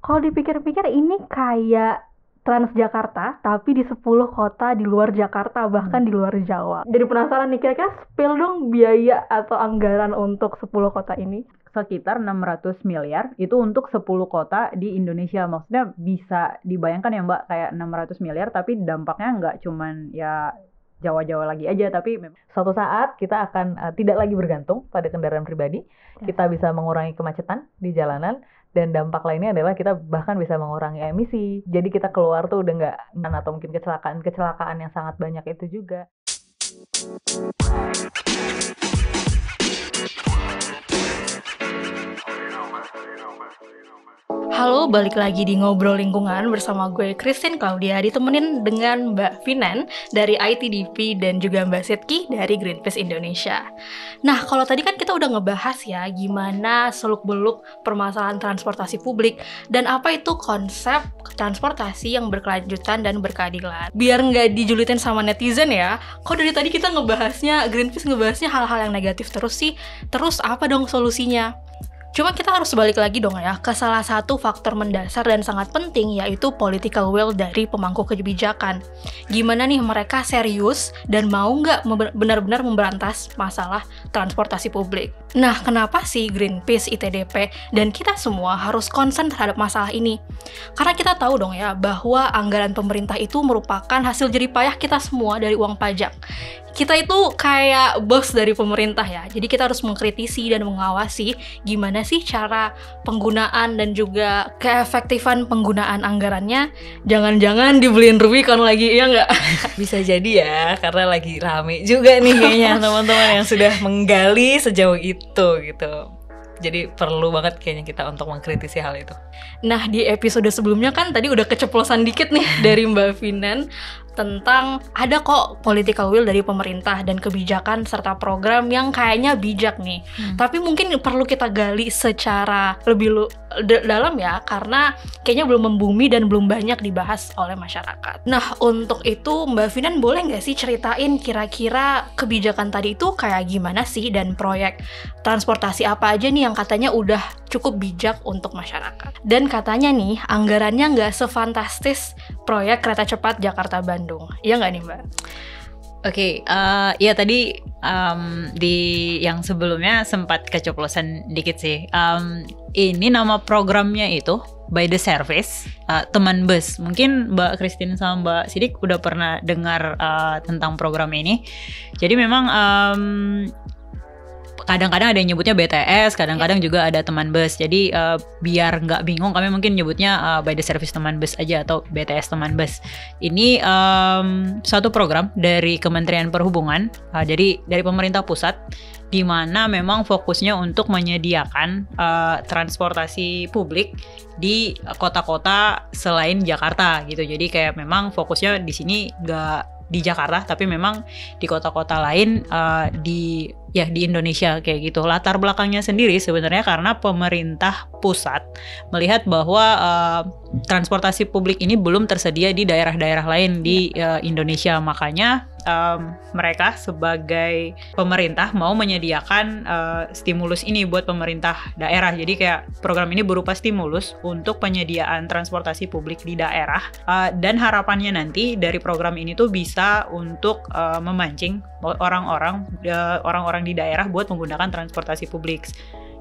Kalau dipikir-pikir ini kayak Transjakarta tapi di 10 kota di luar Jakarta, bahkan di luar Jawa. Jadi penasaran nih, kira-kira spill dong biaya atau anggaran untuk 10 kota ini. Sekitar 600 miliar itu untuk 10 kota di Indonesia. Maksudnya bisa dibayangkan ya Mbak, kayak 600 miliar tapi dampaknya nggak cuman ya Jawa-Jawa lagi aja, tapi Suatu saat kita akan tidak lagi bergantung pada kendaraan pribadi. Kita bisa mengurangi kemacetan di jalanan, dan dampak lainnya adalah kita bahkan bisa mengurangi emisi. Jadi kita keluar tuh udah nggak, atau mungkin kecelakaan yang sangat banyak itu juga. Halo, balik lagi di Ngobrol Lingkungan bersama gue Christine Claudia, ditemenin dengan Mbak Finan dari ITDP dan juga Mbak Setki dari Greenpeace Indonesia. Nah, kalau tadi kan kita udah ngebahas ya gimana seluk-beluk permasalahan transportasi publik dan apa itu konsep transportasi yang berkelanjutan dan berkeadilan. Biar nggak dijulitin sama netizen ya, kok dari tadi kita Greenpeace ngebahasnya hal-hal yang negatif terus sih, terus apa dong solusinya? Cuma kita harus balik lagi dong ya ke salah satu faktor mendasar dan sangat penting, yaitu political will dari pemangku kebijakan. Gimana nih mereka serius dan mau nggak benar-benar memberantas masalah transportasi publik. Nah, kenapa sih Greenpeace, ITDP, dan kita semua harus concern terhadap masalah ini? Karena kita tahu dong ya bahwa anggaran pemerintah itu merupakan hasil jeripayah kita semua dari uang pajak. Kita itu kayak bos dari pemerintah ya, jadi kita harus mengkritisi dan mengawasi gimana sih cara penggunaan dan juga keefektifan penggunaan anggarannya. Jangan-jangan dibeliin Rubicon lagi, ya nggak? Bisa jadi ya, karena lagi rame juga nih kayaknya teman-teman yang sudah menggali sejauh itu gitu. Jadi perlu banget kayaknya kita untuk mengkritisi hal itu. Nah, di episode sebelumnya kan tadi udah keceplosan dikit nih dari Mbak Finan tentang ada kok political will dari pemerintah dan kebijakan serta program yang kayaknya bijak nih. Tapi mungkin perlu kita gali secara lebih dalam ya, karena kayaknya belum membumi dan belum banyak dibahas oleh masyarakat. Nah, untuk itu Mbak Finan boleh nggak sih ceritain kira-kira kebijakan tadi itu kayak gimana sih, dan proyek transportasi apa aja nih yang katanya udah cukup bijak untuk masyarakat. Dan katanya nih anggarannya nggak sefantastis proyek kereta cepat Jakarta-Bandung. Iya nggak nih Mbak? Oke, ya tadi di yang sebelumnya sempat keceplosan dikit sih. Ini nama programnya itu By the Service, teman bus. Mungkin Mbak Christine sama Mbak Sidik udah pernah dengar tentang program ini. Jadi memang kadang-kadang ada yang nyebutnya BTS, kadang-kadang juga ada teman bus. Jadi biar nggak bingung, kami mungkin nyebutnya by the service teman bus aja atau BTS teman bus. Ini suatu program dari Kementerian Perhubungan, jadi dari pemerintah pusat, di mana memang fokusnya untuk menyediakan transportasi publik di kota-kota selain Jakarta gitu. Jadi kayak memang fokusnya di sini nggak di Jakarta, tapi memang di kota-kota lain di Indonesia kayak gitu. Latar belakangnya sendiri sebenarnya karena pemerintah pusat melihat bahwa transportasi publik ini belum tersedia di daerah-daerah lain di Indonesia. Makanya mereka sebagai pemerintah mau menyediakan stimulus ini buat pemerintah daerah. Jadi kayak program ini berupa stimulus untuk penyediaan transportasi publik di daerah, dan harapannya nanti dari program ini tuh bisa untuk memancing orang-orang di daerah buat menggunakan transportasi publik.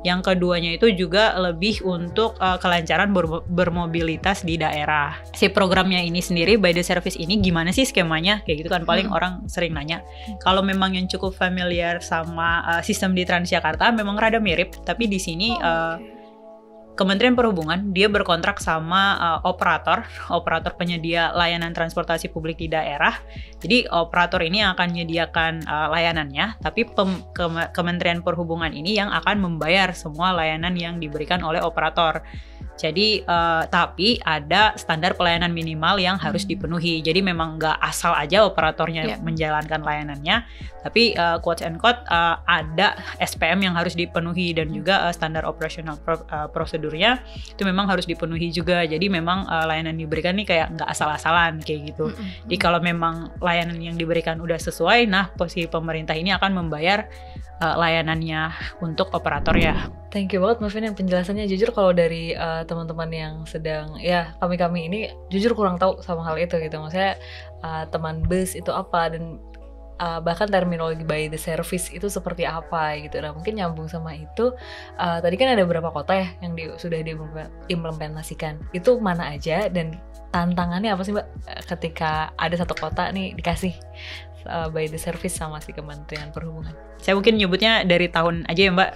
Yang keduanya itu juga lebih untuk kelancaran bermobilitas di daerah. Si programnya ini sendiri, By the Service ini gimana sih skemanya? Kayak gitu kan paling orang sering nanya. Kalau memang yang cukup familiar sama sistem di Transjakarta memang rada mirip, tapi di sini Kementerian Perhubungan dia berkontrak sama operator penyedia layanan transportasi publik di daerah. Jadi operator ini akan menyediakan layanannya, tapi Kementerian Perhubungan ini yang akan membayar semua layanan yang diberikan oleh operator. Jadi tapi ada standar pelayanan minimal yang harus dipenuhi. Jadi memang nggak asal aja operatornya menjalankan layanannya, tapi quotes and quote ada SPM yang harus dipenuhi, dan juga standar operasional prosedurnya itu memang harus dipenuhi juga. Jadi memang layanan diberikan nih kayak nggak asal-asalan kayak gitu. Jadi kalau memang layanan yang diberikan udah sesuai, nah posisi pemerintah ini akan membayar layanannya untuk operator ya. Thank you banget Mbak Vin yang penjelasannya. Jujur kalau dari teman-teman yang sedang kami ini jujur kurang tahu sama hal itu gitu. Maksudnya teman bus itu apa dan bahkan terminologi by the service itu seperti apa gitu. Nah mungkin nyambung sama itu tadi kan ada beberapa kota ya yang sudah diimplementasikan. Itu mana aja dan tantangannya apa sih Mbak ketika ada satu kota nih dikasih by the service sama si Kementerian Perhubungan? Saya mungkin nyebutnya dari tahun aja ya Mbak.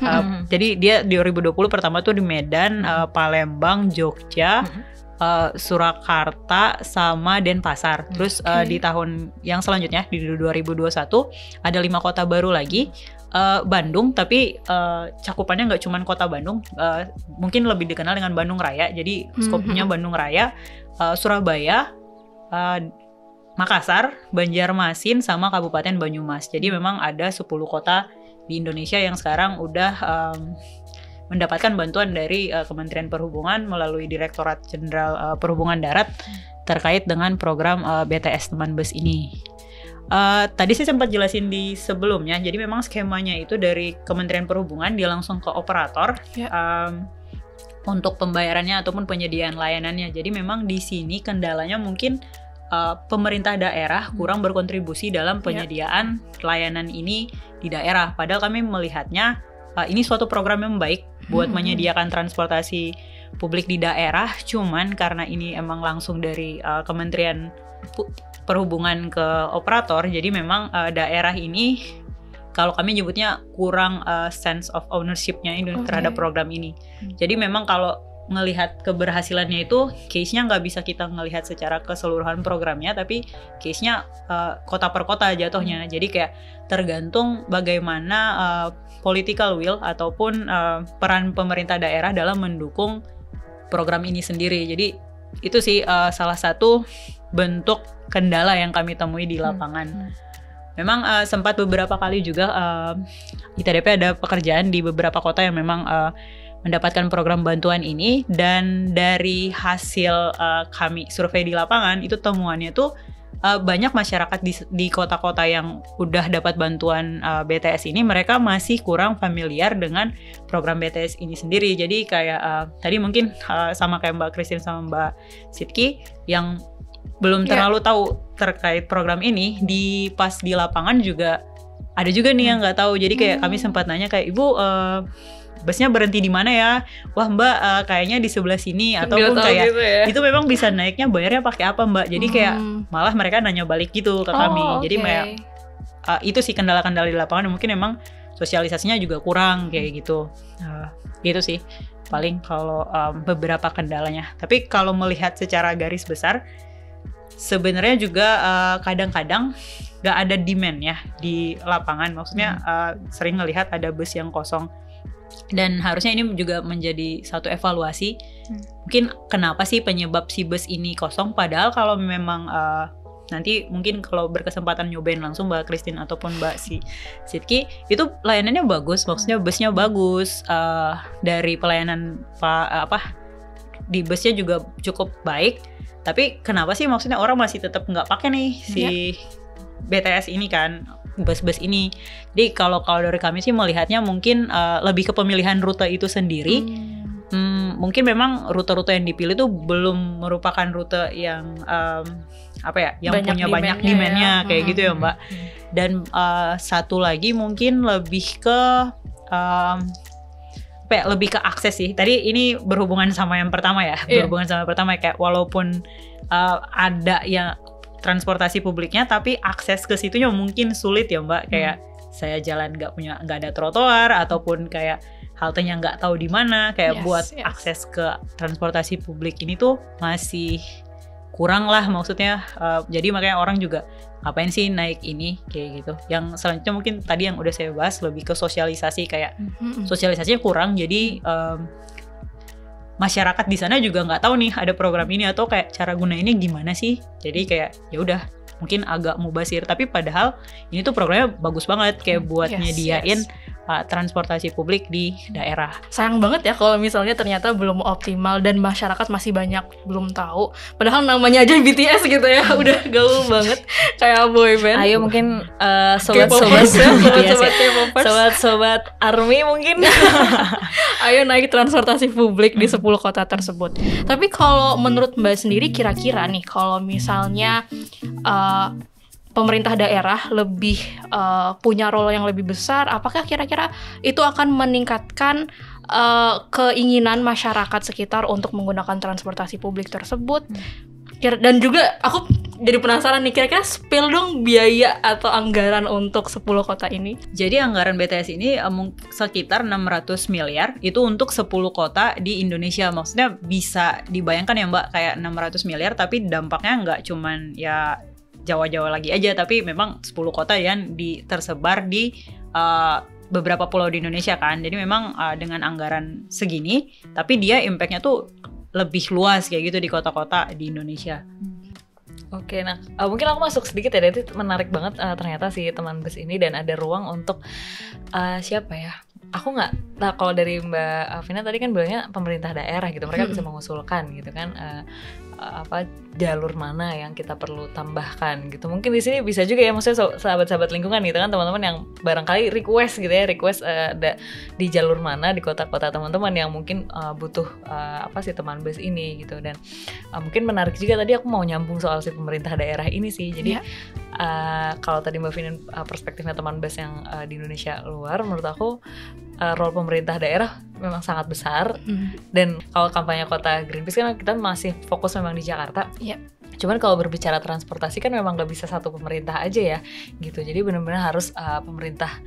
Jadi dia 2020 pertama tuh di Medan, Palembang, Jogja, Surakarta sama Denpasar. Terus di tahun yang selanjutnya di 2021 ada 5 kota baru lagi. Bandung, tapi cakupannya nggak cuma kota Bandung, mungkin lebih dikenal dengan Bandung Raya. Jadi skopnya Bandung Raya, Surabaya, Makassar, Banjarmasin, sama Kabupaten Banyumas. Jadi memang ada 10 kota di Indonesia yang sekarang udah mendapatkan bantuan dari Kementerian Perhubungan melalui Direktorat Jenderal Perhubungan Darat terkait dengan program BTS Teman Bus ini. Tadi saya sempat jelasin di sebelumnya, jadi memang skemanya itu dari Kementerian Perhubungan dia langsung ke operator untuk pembayarannya ataupun penyediaan layanannya. Jadi memang di sini kendalanya mungkin pemerintah daerah kurang berkontribusi dalam penyediaan layanan ini di daerah. Padahal kami melihatnya ini suatu program yang baik buat menyediakan transportasi publik di daerah. Cuman karena ini emang langsung dari Kementerian Perhubungan ke operator, jadi memang daerah ini kalau kami nyebutnya kurang sense of ownership-nya terhadap program ini. Jadi memang kalau ngelihat keberhasilannya itu case-nya nggak bisa kita ngelihat secara keseluruhan programnya, tapi case-nya kota per kota jatuhnya. Jadi kayak tergantung bagaimana political will ataupun peran pemerintah daerah dalam mendukung program ini sendiri. Jadi itu sih salah satu bentuk kendala yang kami temui di lapangan. Memang sempat beberapa kali juga ITDP ada pekerjaan di beberapa kota yang memang mendapatkan program bantuan ini, dan dari hasil kami survei di lapangan itu temuannya tuh banyak masyarakat di kota-kota yang udah dapat bantuan BTS ini, mereka masih kurang familiar dengan program BTS ini sendiri. Jadi kayak tadi mungkin sama kayak Mbak Christine sama Mbak Sidki yang belum terlalu tahu terkait program ini, pas di lapangan juga ada juga nih yang nggak tahu. Jadi kayak kami sempat nanya kayak, Ibu busnya berhenti di mana ya? Wah Mbak, kayaknya di sebelah sini, ataupun kayak gitu ya? Itu memang bisa naiknya bayarnya pakai apa Mbak? Jadi kayak malah mereka nanya balik gitu ke kami. Jadi kayak itu sih kendala-kendala di lapangan. Mungkin emang sosialisasinya juga kurang kayak gitu. Gitu sih paling kalau beberapa kendalanya. Tapi kalau melihat secara garis besar, sebenarnya juga kadang-kadang nggak ada demand ya di lapangan. Maksudnya sering ngelihat ada bus yang kosong. Dan harusnya ini juga menjadi satu evaluasi. Mungkin kenapa sih penyebab si bus ini kosong? Padahal kalau memang nanti mungkin kalau berkesempatan nyobain langsung Mbak Christine ataupun Mbak Sidki, itu layanannya bagus. Maksudnya busnya bagus. Dari pelayanan di busnya juga cukup baik. Tapi kenapa sih maksudnya orang masih tetap nggak pakai nih si BTS ini kan, bus-bus ini. Jadi kalau dari kami sih melihatnya mungkin lebih ke pemilihan rute itu sendiri. Mungkin memang rute-rute yang dipilih itu belum merupakan rute yang yang punya banyak demand-nya kayak gitu ya Mbak. Dan satu lagi mungkin lebih ke lebih ke akses sih. Tadi ini berhubungan sama yang pertama ya. Berhubungan sama yang pertama kayak walaupun ada yang transportasi publiknya, tapi akses ke situnya mungkin sulit ya Mbak. Kayak saya jalan nggak ada trotoar, ataupun kayak haltenya nggak tahu di mana. Kayak buat akses ke transportasi publik ini tuh masih kurang lah maksudnya. Jadi makanya orang juga ngapain sih naik ini kayak gitu. Yang selanjutnya mungkin tadi yang udah saya bahas lebih ke sosialisasi, kayak sosialisasinya kurang. Jadi masyarakat di sana juga nggak tahu nih ada program ini, atau kayak cara gunainnya gimana sih. Jadi kayak ya udah mungkin agak mubazir, tapi padahal ini tuh programnya bagus banget kayak buat nyediain transportasi publik di daerah. Sayang banget ya kalau misalnya ternyata belum optimal dan masyarakat masih banyak belum tahu. Padahal namanya aja BTS gitu ya, udah gaul banget kayak boyband. Ayo mungkin K-popers ya, sobat-sobat K-popers. sobat-sobat ARMY mungkin. Ayo naik transportasi publik di 10 kota tersebut. Tapi kalau menurut Mbak sendiri kira-kira nih kalau misalnya pemerintah daerah lebih punya role yang lebih besar, apakah kira-kira itu akan meningkatkan keinginan masyarakat sekitar untuk menggunakan transportasi publik tersebut? Dan juga aku jadi penasaran nih, kira-kira spill dong biaya atau anggaran untuk 10 kota ini. Jadi anggaran BTS ini sekitar 600 miliar itu untuk 10 kota di Indonesia. Maksudnya bisa dibayangkan ya Mbak, kayak 600 miliar tapi dampaknya nggak cuman ya Jawa-Jawa lagi aja, tapi memang 10 kota yang tersebar di beberapa pulau di Indonesia kan. Jadi memang dengan anggaran segini, tapi dia impact-nya tuh lebih luas kayak gitu di kota-kota di Indonesia. Oke, nah mungkin aku masuk sedikit ya, itu menarik banget ternyata si teman bus ini, dan ada ruang untuk siapa ya? Aku nggak, nah kalau dari Mbak Vina tadi kan bilangnya pemerintah daerah gitu, mereka bisa mengusulkan gitu kan, apa jalur mana yang kita perlu tambahkan gitu. Mungkin di sini bisa juga ya, maksudnya sahabat-sahabat lingkungan gitu kan, teman-teman yang barangkali request gitu ya, ada di jalur mana di kota-kota teman-teman yang mungkin butuh apa sih teman bus ini gitu. Dan mungkin menarik juga, tadi aku mau nyambung soal si pemerintah daerah ini sih. Jadi kalau tadi Mbak Vina perspektifnya teman bus yang di Indonesia luar, menurut aku role pemerintah daerah memang sangat besar. Dan kalau kampanye kota Greenpeace kan kita masih fokus memang di Jakarta. Cuman kalau berbicara transportasi kan memang gak bisa satu pemerintah aja ya gitu. Jadi benar-benar harus pemerintah.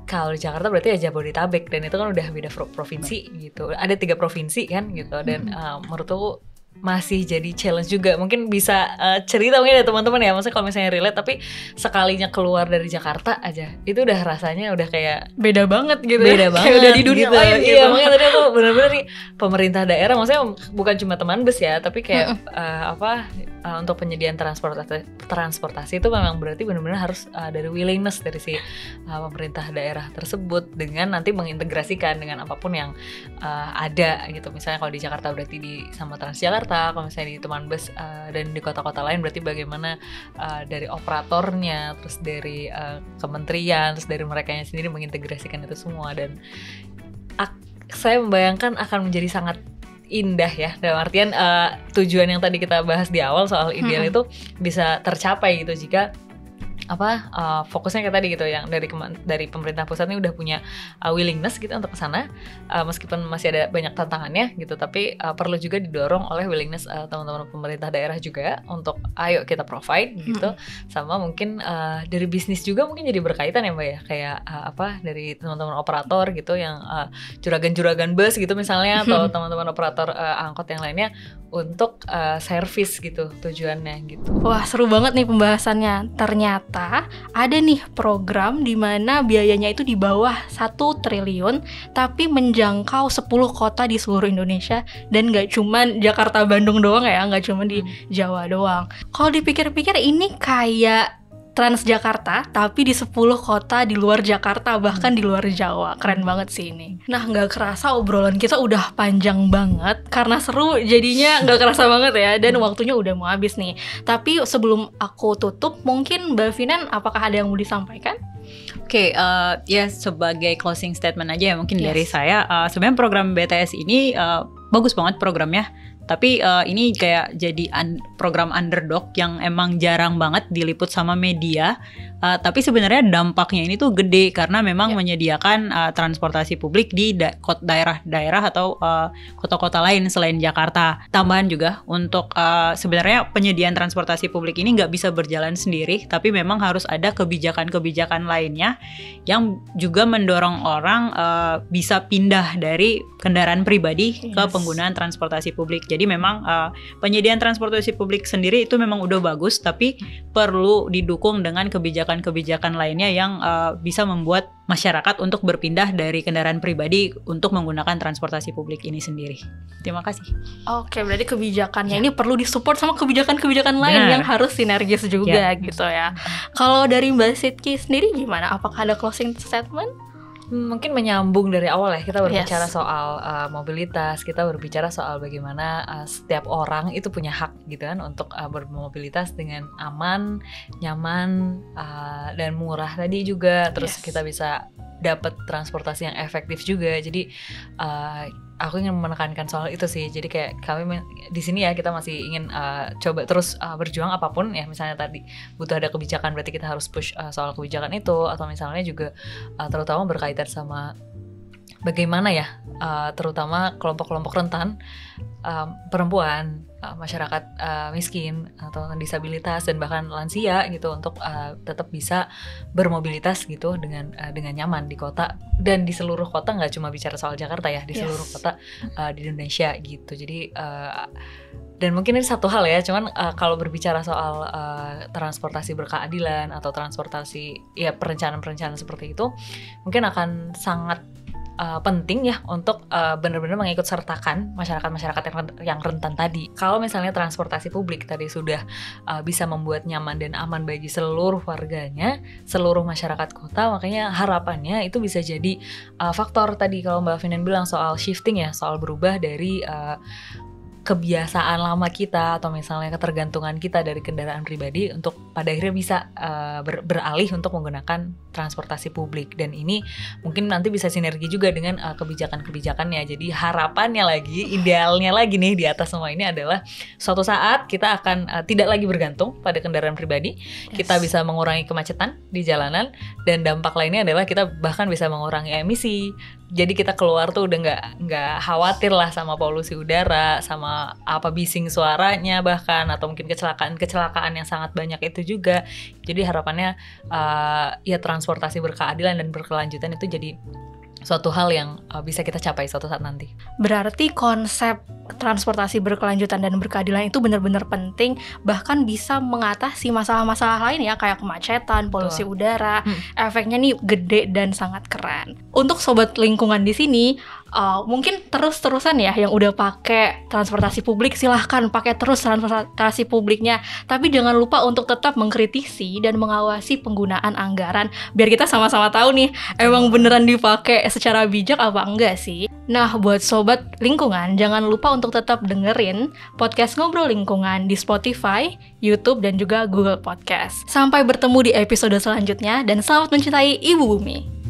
Kalau di Jakarta berarti ya Jabodetabek, dan itu kan udah beda provinsi gitu. Ada 3 provinsi kan gitu. Dan menurutku masih jadi challenge juga. Mungkin bisa cerita mungkin ya teman-teman ya, maksudnya kalau misalnya relate, tapi sekalinya keluar dari Jakarta aja itu udah rasanya udah kayak beda banget gitu, beda banget, kayak udah di dunia gitu. lain gitu. Iya, makanya tadi aku benar-benar nih pemerintah daerah, maksudnya bukan cuma teman bus ya, tapi kayak untuk penyediaan transportasi itu memang berarti benar-benar harus dari willingness dari si pemerintah daerah tersebut, dengan nanti mengintegrasikan dengan apapun yang ada gitu. Misalnya kalau di Jakarta berarti sama Transjakarta, kalau misalnya di teman bus dan di kota-kota lain berarti bagaimana dari operatornya, terus dari kementerian, terus dari merekanya sendiri mengintegrasikan itu semua. Dan saya membayangkan akan menjadi sangat indah ya, dalam artian tujuan yang tadi kita bahas di awal soal ideal itu bisa tercapai gitu jika fokusnya kayak tadi gitu, yang dari pemerintah pusat ini udah punya willingness gitu untuk kesana, meskipun masih ada banyak tantangannya gitu, tapi perlu juga didorong oleh willingness teman-teman pemerintah daerah juga untuk ayo kita provide gitu. Sama mungkin dari bisnis juga mungkin jadi berkaitan ya Mbak ya, kayak dari teman-teman operator gitu yang juragan-juragan bus gitu misalnya, atau teman-teman operator angkot yang lainnya untuk service gitu tujuannya gitu. Wah, seru banget nih pembahasannya. Ternyata ada nih program di mana biayanya itu di bawah 1 triliun tapi menjangkau 10 kota di seluruh Indonesia, dan gak cuman Jakarta Bandung doang ya, gak cuman di Jawa doang. Kalau dipikir-pikir ini kayak Transjakarta tapi di 10 kota di luar Jakarta, bahkan di luar Jawa. Keren banget sih ini. Nah, gak kerasa obrolan kita udah panjang banget, karena seru jadinya gak kerasa banget ya, dan waktunya udah mau habis nih. Tapi sebelum aku tutup, mungkin Mbak Vinan apakah ada yang mau disampaikan? Oke, ya sebagai closing statement aja ya mungkin dari saya, sebenarnya program BTS ini bagus banget programnya. Tapi ini kayak jadi program underdog yang emang jarang banget diliput sama media. Tapi sebenarnya dampaknya ini tuh gede karena memang menyediakan transportasi publik di daerah-daerah atau kota-kota lain selain Jakarta. Tambahan juga untuk sebenarnya penyediaan transportasi publik ini nggak bisa berjalan sendiri, tapi memang harus ada kebijakan-kebijakan lainnya yang juga mendorong orang bisa pindah dari kendaraan pribadi ke penggunaan transportasi publik. Jadi memang penyediaan transportasi publik sendiri itu memang udah bagus, tapi perlu didukung dengan kebijakan-kebijakan lainnya yang bisa membuat masyarakat untuk berpindah dari kendaraan pribadi untuk menggunakan transportasi publik ini sendiri. Terima kasih. Oke, berarti kebijakannya ini perlu disupport sama kebijakan-kebijakan lain yang harus sinergis juga gitu ya. Kalau dari Mbak Sidki sendiri gimana? Apakah ada closing statement? Mungkin menyambung dari awal ya, kita berbicara Yes. soal mobilitas, kita berbicara soal bagaimana setiap orang itu punya hak gitu kan untuk bermobilitas dengan aman, nyaman, dan murah tadi juga. Terus Yes. kita bisa dapat transportasi yang efektif juga. Jadi aku ingin menekankan soal itu sih. Jadi kayak kami di sini ya, kita masih ingin coba terus berjuang apapun ya. Misalnya tadi butuh ada kebijakan, berarti kita harus push soal kebijakan itu, atau misalnya juga terutama berkaitan sama bagaimana ya, terutama kelompok-kelompok rentan, perempuan, masyarakat miskin atau disabilitas dan bahkan lansia gitu, untuk tetap bisa bermobilitas gitu dengan nyaman di kota dan di seluruh kota, nggak cuma bicara soal Jakarta ya, di seluruh kota di Indonesia gitu. Jadi dan mungkin ini satu hal ya, cuman kalau berbicara soal transportasi berkeadilan atau transportasi ya perencanaan-perencanaan seperti itu, mungkin akan sangat penting ya untuk benar-benar mengikut sertakan masyarakat-masyarakat yang rentan tadi. Kalau misalnya transportasi publik tadi sudah bisa membuat nyaman dan aman bagi seluruh warganya, seluruh masyarakat kota, makanya harapannya itu bisa jadi faktor tadi kalau Mbak Finan bilang soal shifting ya, soal berubah dari kebiasaan lama kita atau misalnya ketergantungan kita dari kendaraan pribadi untuk pada akhirnya bisa beralih untuk menggunakan transportasi publik. Dan ini mungkin nanti bisa sinergi juga dengan kebijakan-kebijakannya. Jadi harapannya lagi, idealnya lagi nih di atas semua ini adalah suatu saat kita akan tidak lagi bergantung pada kendaraan pribadi. Kita bisa mengurangi kemacetan di jalanan, dan dampak lainnya adalah kita bahkan bisa mengurangi emisi. Jadi kita keluar tuh udah nggak khawatir lah sama polusi udara, sama apa bising suaranya bahkan, atau mungkin kecelakaan yang sangat banyak itu juga. Jadi harapannya ya transportasi berkeadilan dan berkelanjutan itu jadi suatu hal yang bisa kita capai suatu saat nanti. Berarti konsep transportasi berkelanjutan dan berkeadilan itu benar-benar penting, bahkan bisa mengatasi masalah-masalah lain ya, kayak kemacetan, polusi udara. Efeknya nih gede dan sangat keren. Untuk sobat lingkungan di sini, mungkin terus-terusan ya yang udah pakai transportasi publik, silahkan pakai terus transportasi publiknya. Tapi jangan lupa untuk tetap mengkritisi dan mengawasi penggunaan anggaran, biar kita sama-sama tahu nih emang beneran dipakai secara bijak apa enggak sih. Nah, buat sobat lingkungan, jangan lupa untuk tetap dengerin podcast Ngobrol Lingkungan di Spotify, YouTube, dan juga Google Podcast. Sampai bertemu di episode selanjutnya, dan selamat mencintai Ibu Bumi.